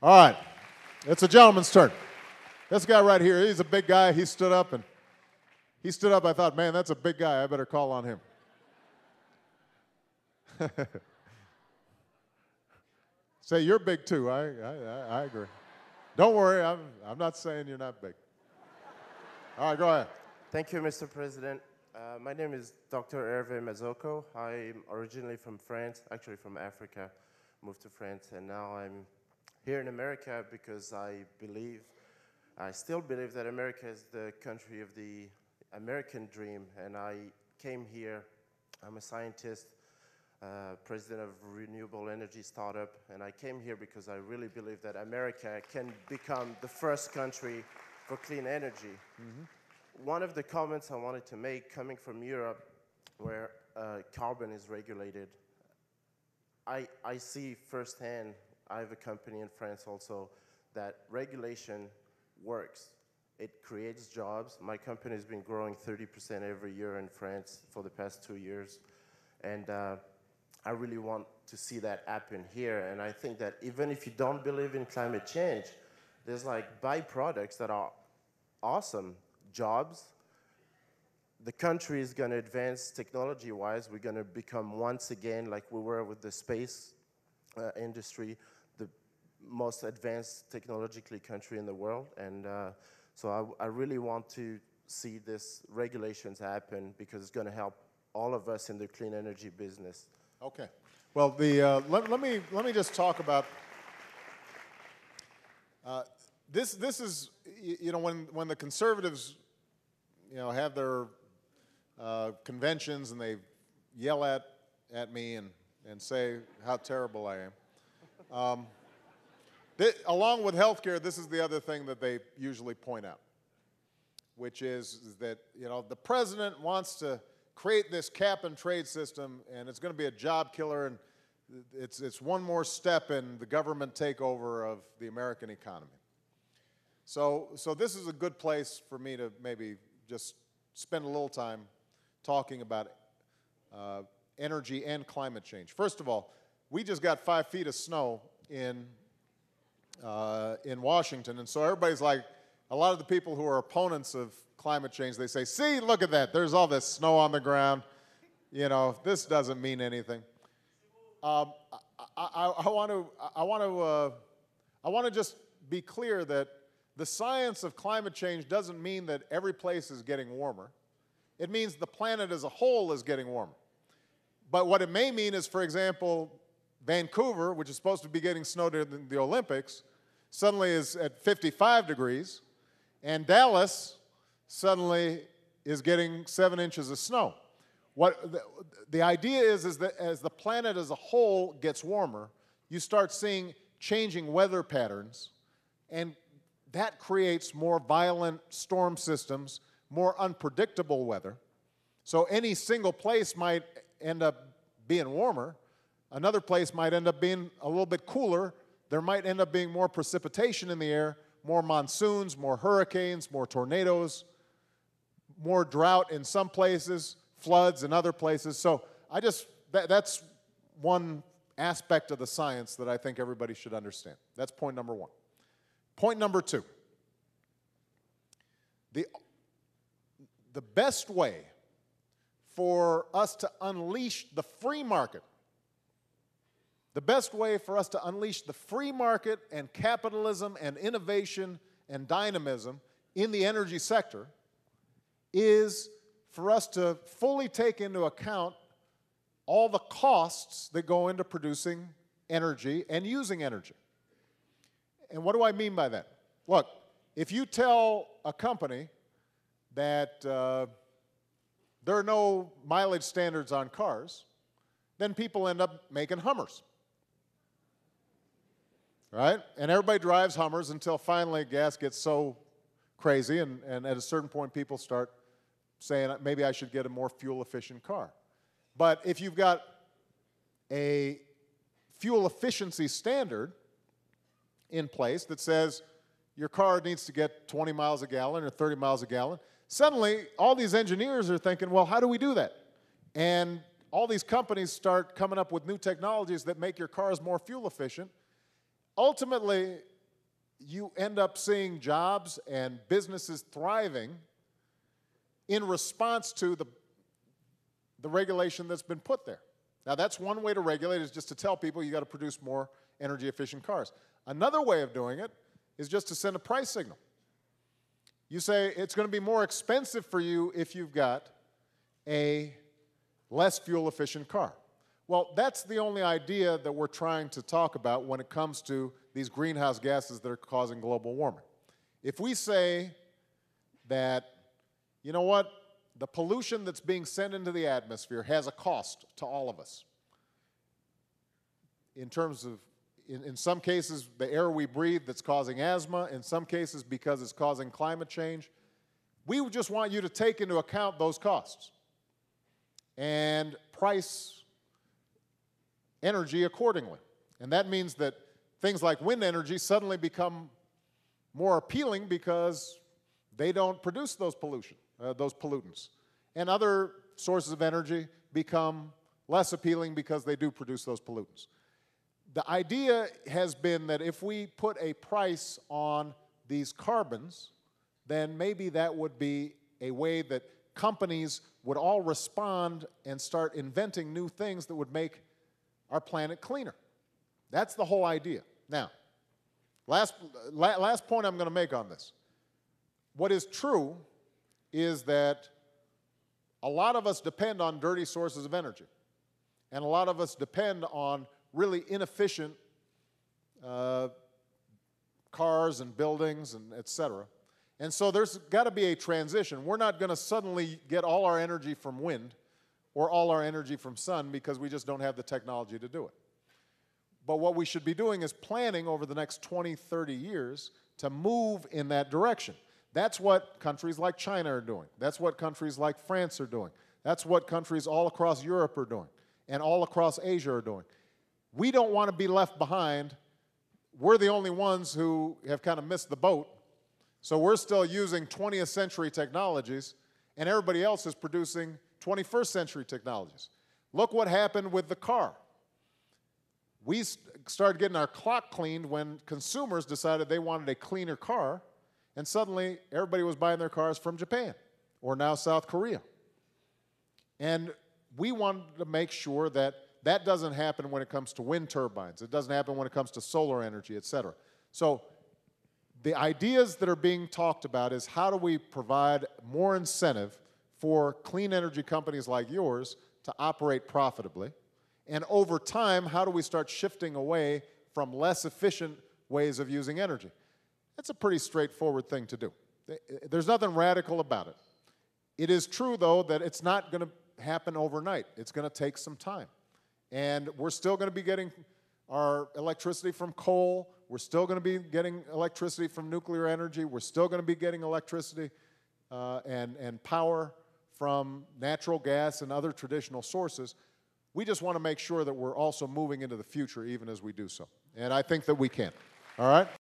All right, it's a gentleman's turn. This guy right here, he's a big guy. He stood up, I thought, man, that's a big guy. I better call on him. Say, you're big too. I agree. Don't worry, I'm not saying you're not big. All right, go ahead. Thank you, Mr. President. My name is Dr. Herve Mazzocco. I'm originally from France, actually from Africa, moved to France, and now I'm here in America because I still believe that America is the country of the American dream, and I came here. I'm a scientist, president of a renewable energy startup, and I came here because I really believe that America can become the first country for clean energy. Mm-hmm. One of the comments I wanted to make, coming from Europe, where carbon is regulated, I see firsthand, I have a company in France also, that regulation works. It creates jobs. My company has been growing 30% every year in France for the past 2 years. And I really want to see that happen here. And I think that even if you don't believe in climate change, there's like byproducts that are awesome. Jobs. The country is going to advance technology-wise. We're going to become, once again, like we were with the space industry, the most advanced technologically country in the world. And so I really want to see this regulations happen because it's going to help all of us in the clean energy business. Okay. Well, let me just talk about this is, you know, when the conservatives, you know, have their conventions and they yell at me and say how terrible I am. Along with healthcare, this is the other thing that they usually point out, which is that, you know, the president wants to create this cap and trade system, and it's going to be a job killer, and it's one more step in the government takeover of the American economy. So this is a good place for me to maybe just spend a little time talking about energy and climate change. First of all, we just got 5 feet of snow in Washington, and so everybody's like, a lot of the people who are opponents of climate change, they say, see, look at that, there's all this snow on the ground, you know, this doesn't mean anything. I want to just be clear that the science of climate change doesn't mean that every place is getting warmer. It means the planet as a whole is getting warmer. But what it may mean is, for example, Vancouver, which is supposed to be getting snow during the Olympics, suddenly is at 55 degrees, and Dallas suddenly is getting 7 inches of snow. The idea is that as the planet as a whole gets warmer, you start seeing changing weather patterns, and that creates more violent storm systems, more unpredictable weather. So any single place might end up being warmer. Another place might end up being a little bit cooler. There might end up being more precipitation in the air, more monsoons, more hurricanes, more tornadoes, more drought in some places, floods in other places. So that's one aspect of the science that I think everybody should understand. That's point number one. Point number two, the best way for us to unleash the free market, the best way for us to unleash the free market and capitalism and innovation and dynamism in the energy sector is for us to fully take into account all the costs that go into producing energy and using energy. And what do I mean by that? Look, if you tell a company that there are no mileage standards on cars, then people end up making Hummers, right? And everybody drives Hummers until finally gas gets so crazy, and at a certain point people start saying, maybe I should get a more fuel-efficient car. But if you've got a fuel efficiency standard in place that says your car needs to get 20 miles a gallon or 30 miles a gallon, suddenly all these engineers are thinking, well, how do we do that? And all these companies start coming up with new technologies that make your cars more fuel efficient. Ultimately, you end up seeing jobs and businesses thriving in response to the regulation that's been put there. Now, that's one way to regulate, is just to tell people you got to produce more energy-efficient cars. Another way of doing it is just to send a price signal. You say it's going to be more expensive for you if you've got a less fuel-efficient car. Well, that's the only idea that we're trying to talk about when it comes to these greenhouse gases that are causing global warming. If we say that, you know what, the pollution that's being sent into the atmosphere has a cost to all of us, in terms of, in some cases, the air we breathe that's causing asthma, in some cases because it's causing climate change, we just want you to take into account those costs and price energy accordingly. And that means that things like wind energy suddenly become more appealing because they don't produce those pollutants. And other sources of energy become less appealing because they do produce those pollutants. The idea has been that if we put a price on these carbons, then maybe that would be a way that companies would all respond and start inventing new things that would make our planet cleaner. That's the whole idea. Now, last point I'm going to make on this. What is true is that a lot of us depend on dirty sources of energy, and a lot of us depend on really inefficient cars and buildings and et cetera. And so there's got to be a transition. We're not going to suddenly get all our energy from wind or all our energy from sun because we just don't have the technology to do it. But what we should be doing is planning over the next 20, 30 years to move in that direction. That's what countries like China are doing. That's what countries like France are doing. That's what countries all across Europe are doing, and all across Asia are doing. We don't want to be left behind. We're the only ones who have kind of missed the boat. So we're still using 20th century technologies, and everybody else is producing 21st century technologies. Look what happened with the car. We started getting our clock cleaned when consumers decided they wanted a cleaner car, and suddenly everybody was buying their cars from Japan, or now South Korea. And we wanted to make sure that that doesn't happen when it comes to wind turbines. It doesn't happen when it comes to solar energy, et cetera. So the ideas that are being talked about is how do we provide more incentive for clean energy companies like yours to operate profitably? And over time, how do we start shifting away from less efficient ways of using energy? That's a pretty straightforward thing to do. There's nothing radical about it. It is true, though, that it's not going to happen overnight. It's going to take some time. And we're still going to be getting our electricity from coal. We're still going to be getting electricity from nuclear energy. We're still going to be getting electricity and power from natural gas and other traditional sources. We just want to make sure that we're also moving into the future even as we do so. And I think that we can. All right?